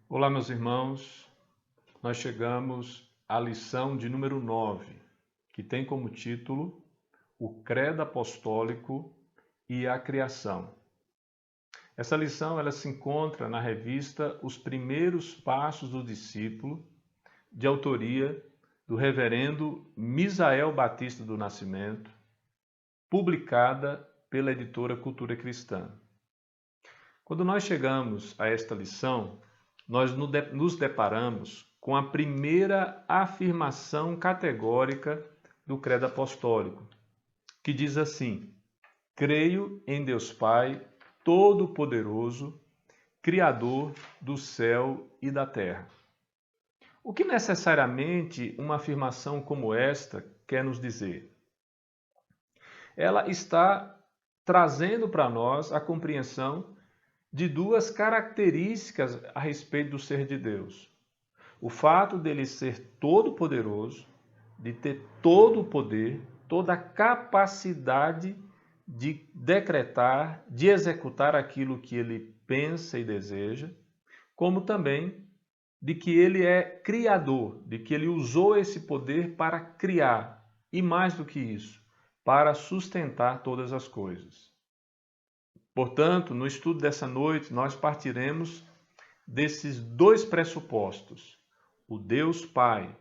Olá, meus irmãos. Nós chegamos à lição de número 9, que tem como título O Credo Apostólico e a Criação. Essa lição ela se encontra na revista Os Primeiros Passos do Discípulo, de autoria do reverendo Misael Batista do Nascimento, publicada pela editora Cultura Cristã. Quando nós chegamos a esta lição, nós nos deparamos com a primeira afirmação categórica do Credo Apostólico, que diz assim: creio em Deus Pai Todo-Poderoso, Criador do céu e da terra. O que necessariamente uma afirmação como esta quer nos dizer? Ela está trazendo para nós a compreensão de duas características a respeito do ser de Deus. O fato dele ser todo-poderoso, de ter todo o poder, toda a capacidade de decretar, de executar aquilo que ele pensa e deseja, como também de que ele é criador, de que ele usou esse poder para criar, e mais do que isso, para sustentar todas as coisas. Portanto, no estudo dessa noite, nós partiremos desses dois pressupostos. O Deus Pai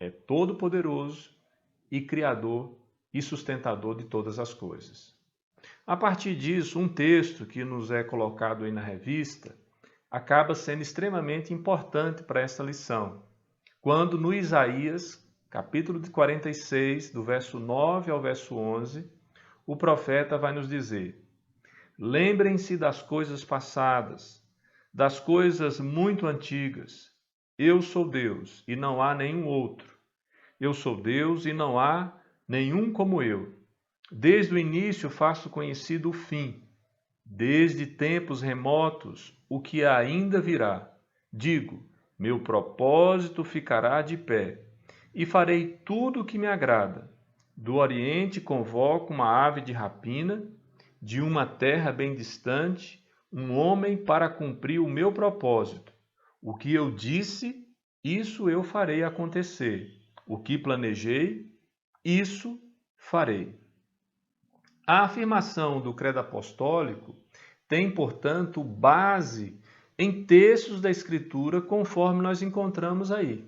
é todo-poderoso e criador e sustentador de todas as coisas. A partir disso, um texto que nos é colocado aí na revista acaba sendo extremamente importante para essa lição. Quando no Isaías, capítulo 46, do verso 9 ao verso 11, o profeta vai nos dizer: lembrem-se das coisas passadas, das coisas muito antigas. Eu sou Deus e não há nenhum outro. Eu sou Deus e não há nenhum como eu. Desde o início faço conhecido o fim. Desde tempos remotos, o que ainda virá. Digo, meu propósito ficará de pé, e farei tudo o que me agrada. Do Oriente convoco uma ave de rapina, de uma terra bem distante, um homem para cumprir o meu propósito. O que eu disse, isso eu farei acontecer. O que planejei, isso farei. A afirmação do Credo Apostólico tem, portanto, base em textos da Escritura, conforme nós encontramos aí.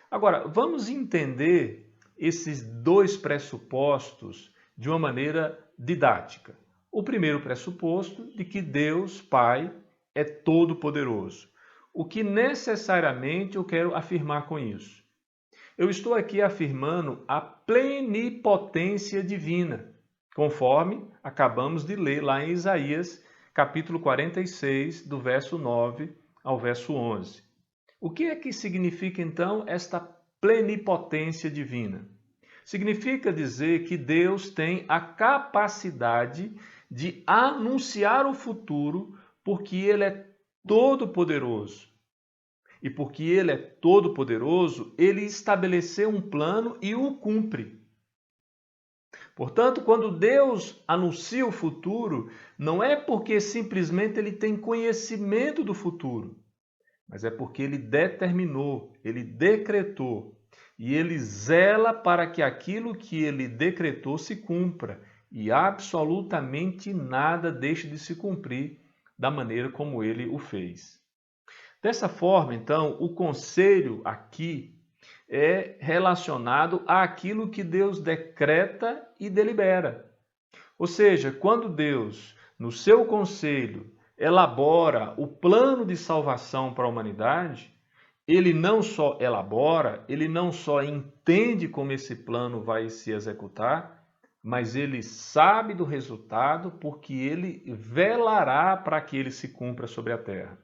Agora, vamos entender esses dois pressupostos de uma maneira didática. O primeiro pressuposto de que Deus Pai é todo-poderoso. O que necessariamente eu quero afirmar com isso? Eu estou aqui afirmando a plenipotência divina, conforme acabamos de ler lá em Isaías, capítulo 46, do verso 9 ao verso 11. O que é que significa então esta plenipotência divina? Significa dizer que Deus tem a capacidade de anunciar o futuro porque Ele é todo-poderoso. E porque Ele é todo-poderoso, Ele estabeleceu um plano e o cumpre. Portanto, quando Deus anuncia o futuro, não é porque simplesmente Ele tem conhecimento do futuro, mas é porque Ele determinou, Ele decretou. E Ele zela para que aquilo que Ele decretou se cumpra. E absolutamente nada deixe de se cumprir da maneira como Ele o fez. Dessa forma, então, o conselho aqui é relacionado àquilo que Deus decreta e delibera. Ou seja, quando Deus, no seu conselho, elabora o plano de salvação para a humanidade, ele não só elabora, ele não só entende como esse plano vai se executar, mas ele sabe do resultado porque ele velará para que ele se cumpra sobre a terra.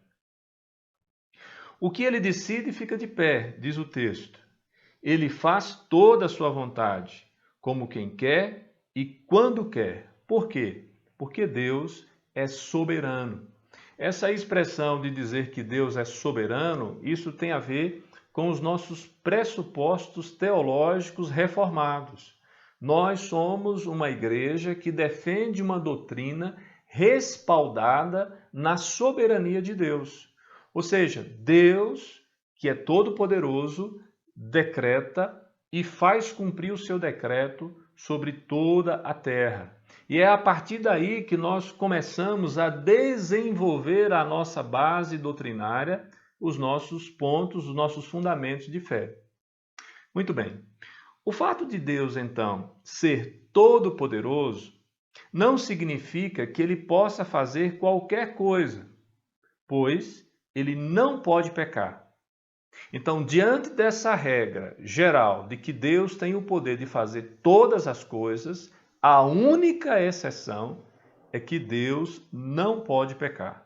O que ele decide fica de pé, diz o texto. Ele faz toda a sua vontade, como quem quer e quando quer. Por quê? Porque Deus é soberano. Essa expressão de dizer que Deus é soberano, isso tem a ver com os nossos pressupostos teológicos reformados. Nós somos uma igreja que defende uma doutrina respaldada na soberania de Deus. Ou seja, Deus, que é todo-poderoso, decreta e faz cumprir o seu decreto sobre toda a terra. E é a partir daí que nós começamos a desenvolver a nossa base doutrinária, os nossos pontos, os nossos fundamentos de fé. Muito bem. O fato de Deus, então, ser todo-poderoso não significa que ele possa fazer qualquer coisa, pois ele não pode pecar. Então, diante dessa regra geral de que Deus tem o poder de fazer todas as coisas, a única exceção é que Deus não pode pecar.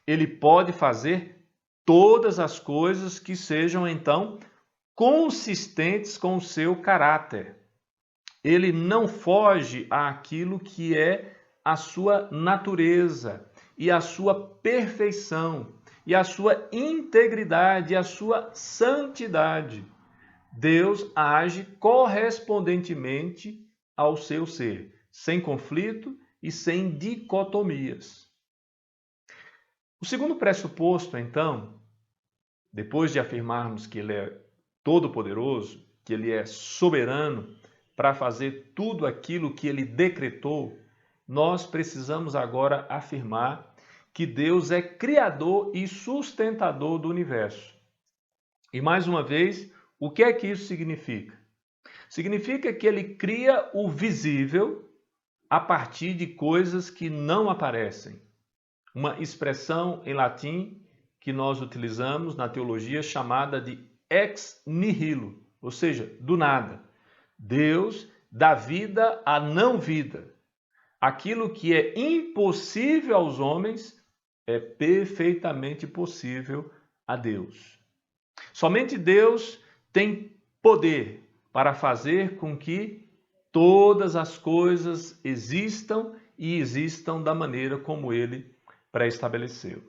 Ele pode fazer todas as coisas que sejam, então, consistentes com o seu caráter. Ele não foge àquilo que é a sua natureza e a sua perfeição e a sua integridade e a sua santidade. Deus age correspondentemente ao seu ser, sem conflito e sem dicotomias. O segundo pressuposto, então, depois de afirmarmos que ele é todo-poderoso, que ele é soberano para fazer tudo aquilo que ele decretou, nós precisamos agora afirmar que Deus é criador e sustentador do universo. E mais uma vez, o que é que isso significa? Significa que ele cria o visível a partir de coisas que não aparecem. Uma expressão em latim que nós utilizamos na teologia chamada de ex nihilo, ou seja, do nada. Deus dá vida à não vida. Aquilo que é impossível aos homens é perfeitamente possível a Deus. Somente Deus tem poder para fazer com que todas as coisas existam e existam da maneira como ele pré-estabeleceu.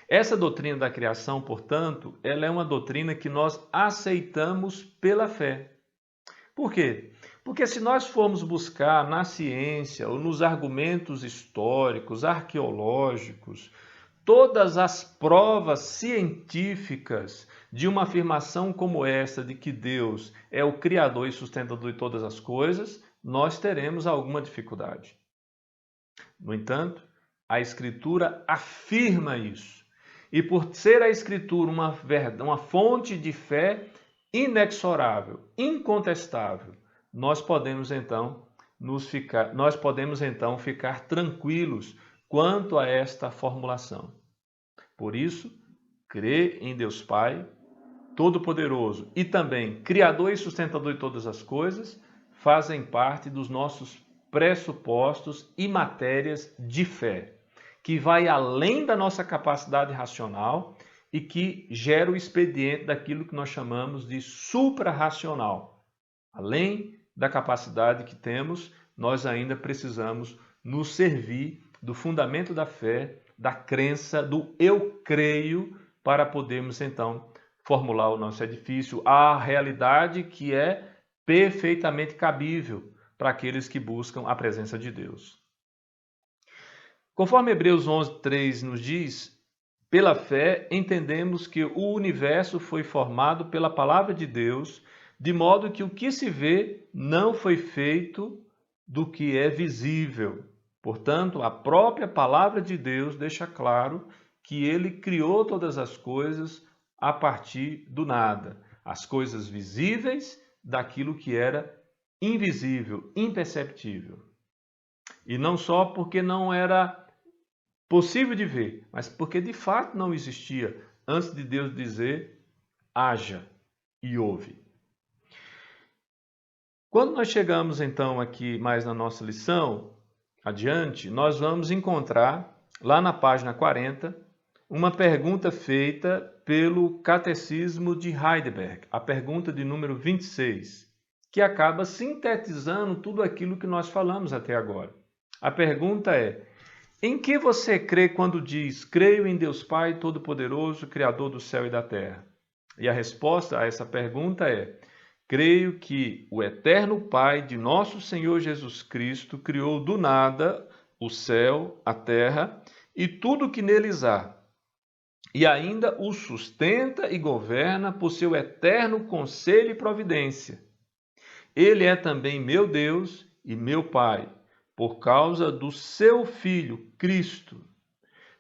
Essa doutrina da criação, portanto, ela é uma doutrina que nós aceitamos pela fé. Por quê? Porque se nós formos buscar na ciência ou nos argumentos históricos, arqueológicos, todas as provas científicas de uma afirmação como essa de que Deus é o Criador e sustentador de todas as coisas, nós teremos alguma dificuldade. No entanto, a Escritura afirma isso. E por ser a Escritura uma fonte de fé inexorável, incontestável, nós podemos então ficar tranquilos quanto a esta formulação. Por isso, crer em Deus Pai, Todo-Poderoso e também Criador e Sustentador de todas as coisas, fazem parte dos nossos pressupostos e matérias de fé, que vai além da nossa capacidade racional e que gera o expediente daquilo que nós chamamos de suprarracional. Além da capacidade que temos, nós ainda precisamos nos servir do fundamento da fé, da crença, do eu creio, para podermos então formular o nosso edifício, a realidade que é perfeitamente cabível para aqueles que buscam a presença de Deus. Conforme Hebreus 11:3 nos diz, pela fé entendemos que o universo foi formado pela palavra de Deus, de modo que o que se vê não foi feito do que é visível. Portanto, a própria palavra de Deus deixa claro que ele criou todas as coisas a partir do nada. As coisas visíveis daquilo que era invisível, imperceptível. E não só porque não era possível de ver, mas porque de fato não existia antes de Deus dizer haja e houve. Quando nós chegamos então aqui mais na nossa lição, adiante, nós vamos encontrar lá na página 40 uma pergunta feita pelo Catecismo de Heidelberg, a pergunta de número 26, que acaba sintetizando tudo aquilo que nós falamos até agora. A pergunta é: em que você crê quando diz, creio em Deus Pai Todo-Poderoso, Criador do céu e da terra? E a resposta a essa pergunta é: creio que o eterno Pai de nosso Senhor Jesus Cristo criou do nada o céu, a terra e tudo o que neles há. e ainda o sustenta e governa por seu eterno conselho e providência. Ele é também meu Deus e meu Pai, por causa do seu Filho, Cristo.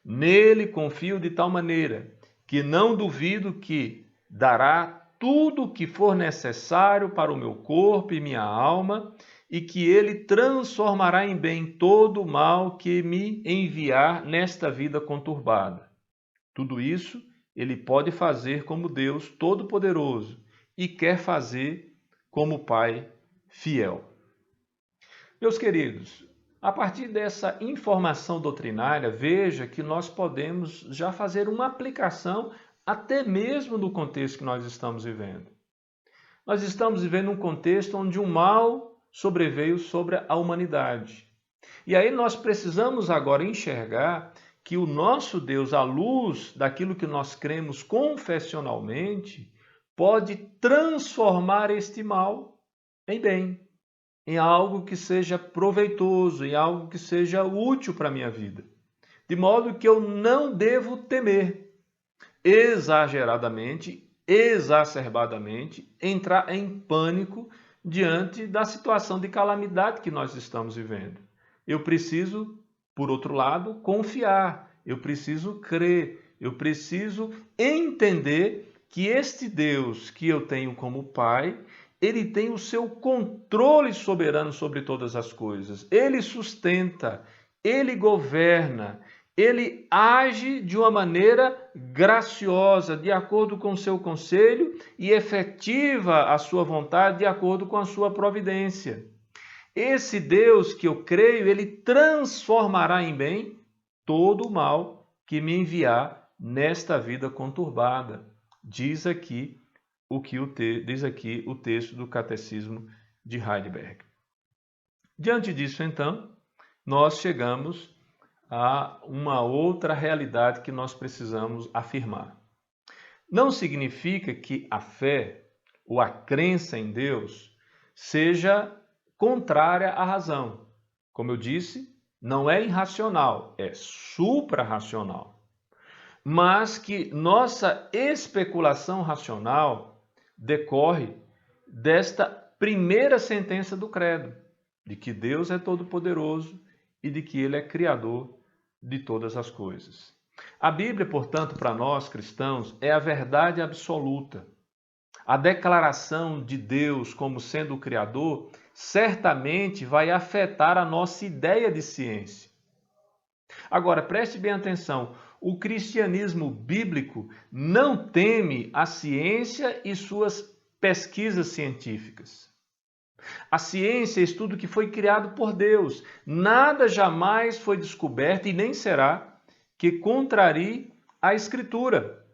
Nele confio de tal maneira que não duvido que dará tudo o que for necessário para o meu corpo e minha alma, e que ele transformará em bem todo o mal que me enviar nesta vida conturbada. Tudo isso ele pode fazer como Deus Todo-Poderoso e quer fazer como Pai fiel. Meus queridos, a partir dessa informação doutrinária, veja que nós podemos já fazer uma aplicação até mesmo no contexto que nós estamos vivendo. Nós estamos vivendo um contexto onde o mal sobreveio sobre a humanidade. E aí nós precisamos agora enxergar que o nosso Deus, à luz daquilo que nós cremos confessionalmente, pode transformar este mal em bem, em algo que seja proveitoso, em algo que seja útil para a minha vida. De modo que eu não devo temer exageradamente, exacerbadamente, entrar em pânico diante da situação de calamidade que nós estamos vivendo. Eu preciso, por outro lado, confiar, eu preciso crer, eu preciso entender que este Deus que eu tenho como Pai, ele tem o seu controle soberano sobre todas as coisas. Ele sustenta, ele governa, ele age de uma maneira graciosa, de acordo com o seu conselho, e efetiva a sua vontade de acordo com a sua providência. Esse Deus que eu creio, ele transformará em bem todo o mal que me enviar nesta vida conturbada. Diz aqui o texto do Catecismo de Heidelberg. Diante disso, então, nós chegamos a uma outra realidade que nós precisamos afirmar. Não significa que a fé ou a crença em Deus seja contrária à razão. Como eu disse, não é irracional, é suprarracional. Mas que nossa especulação racional decorre desta primeira sentença do credo, de que Deus é todo-poderoso e de que Ele é criador de todas as coisas. A Bíblia, portanto, para nós cristãos, é a verdade absoluta. A declaração de Deus como sendo o Criador certamente vai afetar a nossa ideia de ciência. Agora, preste bem atenção, o cristianismo bíblico não teme a ciência e suas pesquisas científicas. A ciência é estudo que foi criado por Deus. Nada jamais foi descoberto e nem será que contrarie a Escritura.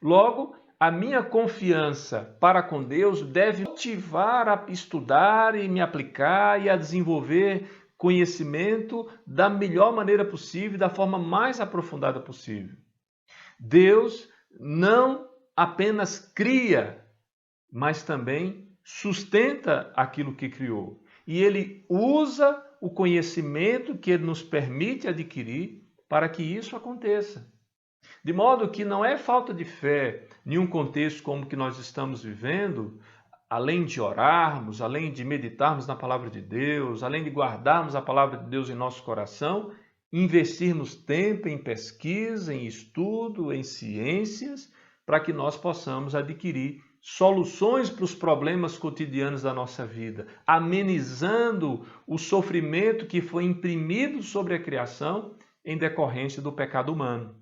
Logo, a minha confiança para com Deus deve motivar a estudar e me aplicar e a desenvolver conhecimento da melhor maneira possível, da forma mais aprofundada possível. Deus não apenas cria, mas também sustenta aquilo que criou. E Ele usa o conhecimento que Ele nos permite adquirir para que isso aconteça. De modo que não é falta de fé, em um contexto como que nós estamos vivendo, além de orarmos, além de meditarmos na palavra de Deus, além de guardarmos a palavra de Deus em nosso coração, investirmos tempo em pesquisa, em estudo, em ciências, para que nós possamos adquirir soluções para os problemas cotidianos da nossa vida, amenizando o sofrimento que foi imprimido sobre a criação em decorrência do pecado humano.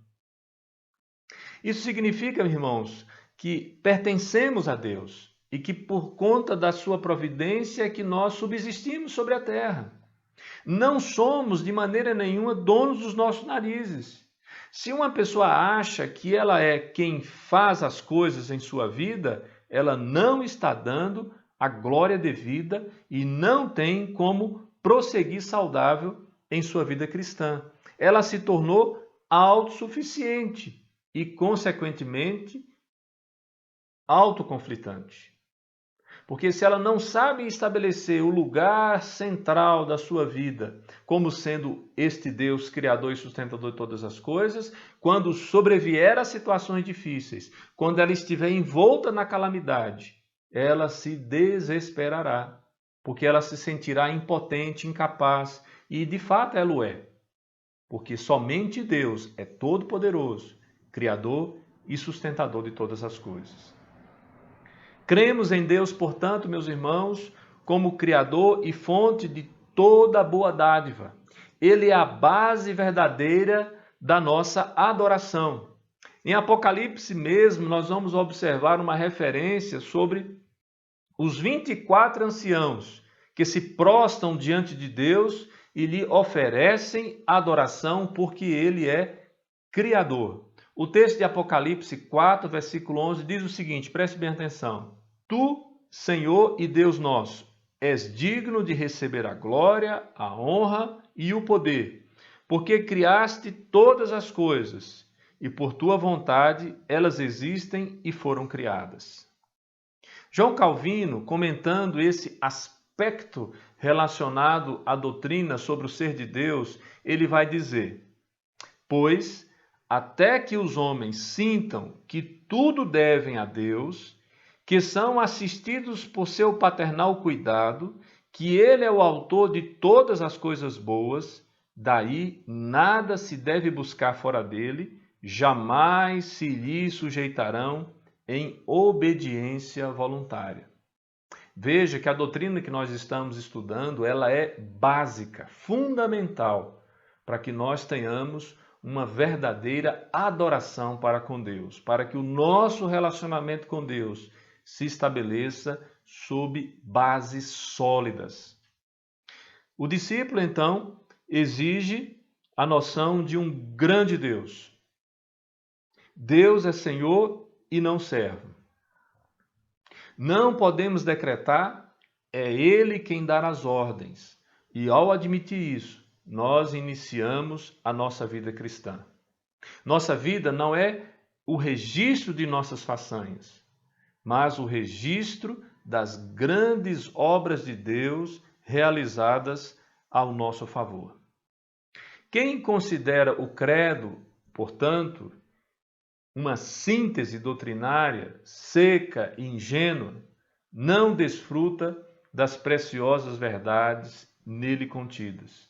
Isso significa, irmãos, que pertencemos a Deus e que por conta da sua providência é que nós subsistimos sobre a terra. Não somos de maneira nenhuma donos dos nossos narizes. Se uma pessoa acha que ela é quem faz as coisas em sua vida, ela não está dando a glória devida e não tem como prosseguir saudável em sua vida cristã. Ela se tornou autossuficiente e, consequentemente, autoconflitante. Porque se ela não sabe estabelecer o lugar central da sua vida como sendo este Deus criador e sustentador de todas as coisas, quando sobrevier a situações difíceis, quando ela estiver envolta na calamidade, ela se desesperará, porque ela se sentirá impotente, incapaz, e de fato ela o é. Porque somente Deus é todo-poderoso, criador e sustentador de todas as coisas. Cremos em Deus, portanto, meus irmãos, como Criador e fonte de toda boa dádiva. Ele é a base verdadeira da nossa adoração. Em Apocalipse mesmo, nós vamos observar uma referência sobre os 24 anciãos que se prostam diante de Deus e lhe oferecem adoração porque ele é Criador. O texto de Apocalipse 4, versículo 11 diz o seguinte, preste bem atenção. Tu, Senhor e Deus nosso, és digno de receber a glória, a honra e o poder, porque criaste todas as coisas, e por tua vontade elas existem e foram criadas. João Calvino, comentando esse aspecto relacionado à doutrina sobre o ser de Deus, ele vai dizer, pois até que os homens sintam que tudo devem a Deus, que são assistidos por seu paternal cuidado, que ele é o autor de todas as coisas boas, daí nada se deve buscar fora dele, jamais se lhe sujeitarão em obediência voluntária. Veja que a doutrina que nós estamos estudando, ela é básica, fundamental, para que nós tenhamos uma verdadeira adoração para com Deus, para que o nosso relacionamento com Deus se estabeleça sob bases sólidas. O discípulo, então, exige a noção de um grande Deus. Deus é Senhor e não servo. Não podemos decretar, é Ele quem dá as ordens. E ao admitir isso, nós iniciamos a nossa vida cristã. Nossa vida não é o registro de nossas façanhas, mas o registro das grandes obras de Deus realizadas ao nosso favor. Quem considera o credo, portanto, uma síntese doutrinária seca e ingênua, não desfruta das preciosas verdades nele contidas.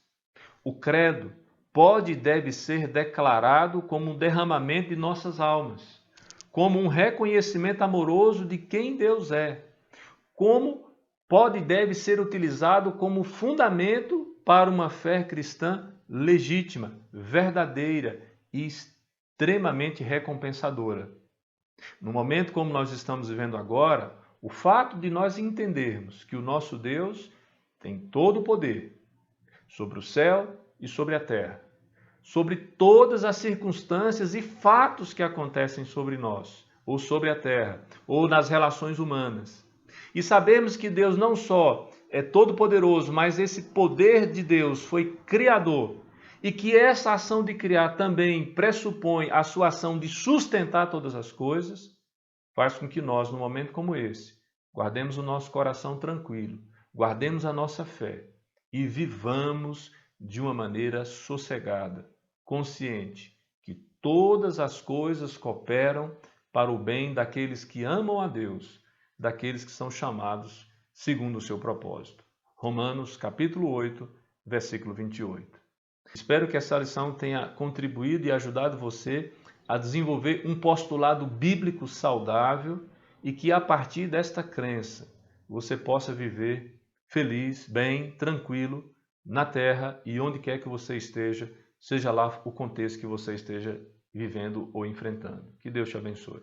O credo pode e deve ser declarado como um derramamento de nossas almas, como um reconhecimento amoroso de quem Deus é, como pode e deve ser utilizado como fundamento para uma fé cristã legítima, verdadeira e extremamente recompensadora. No momento como nós estamos vivendo agora, o fato de nós entendermos que o nosso Deus tem todo o poder sobre o céu e sobre a terra, sobre todas as circunstâncias e fatos que acontecem sobre nós, ou sobre a terra, ou nas relações humanas. E sabemos que Deus não só é todo-poderoso, mas esse poder de Deus foi criador, e que essa ação de criar também pressupõe a sua ação de sustentar todas as coisas, faz com que nós, num momento como esse, guardemos o nosso coração tranquilo, guardemos a nossa fé e vivamos de uma maneira sossegada, consciente que todas as coisas cooperam para o bem daqueles que amam a Deus, daqueles que são chamados segundo o seu propósito. Romanos capítulo 8, versículo 28. Espero que essa lição tenha contribuído e ajudado você a desenvolver um postulado bíblico saudável e que a partir desta crença você possa viver feliz, bem, tranquilo, na terra e onde quer que você esteja, seja lá o contexto que você esteja vivendo ou enfrentando. Que Deus te abençoe.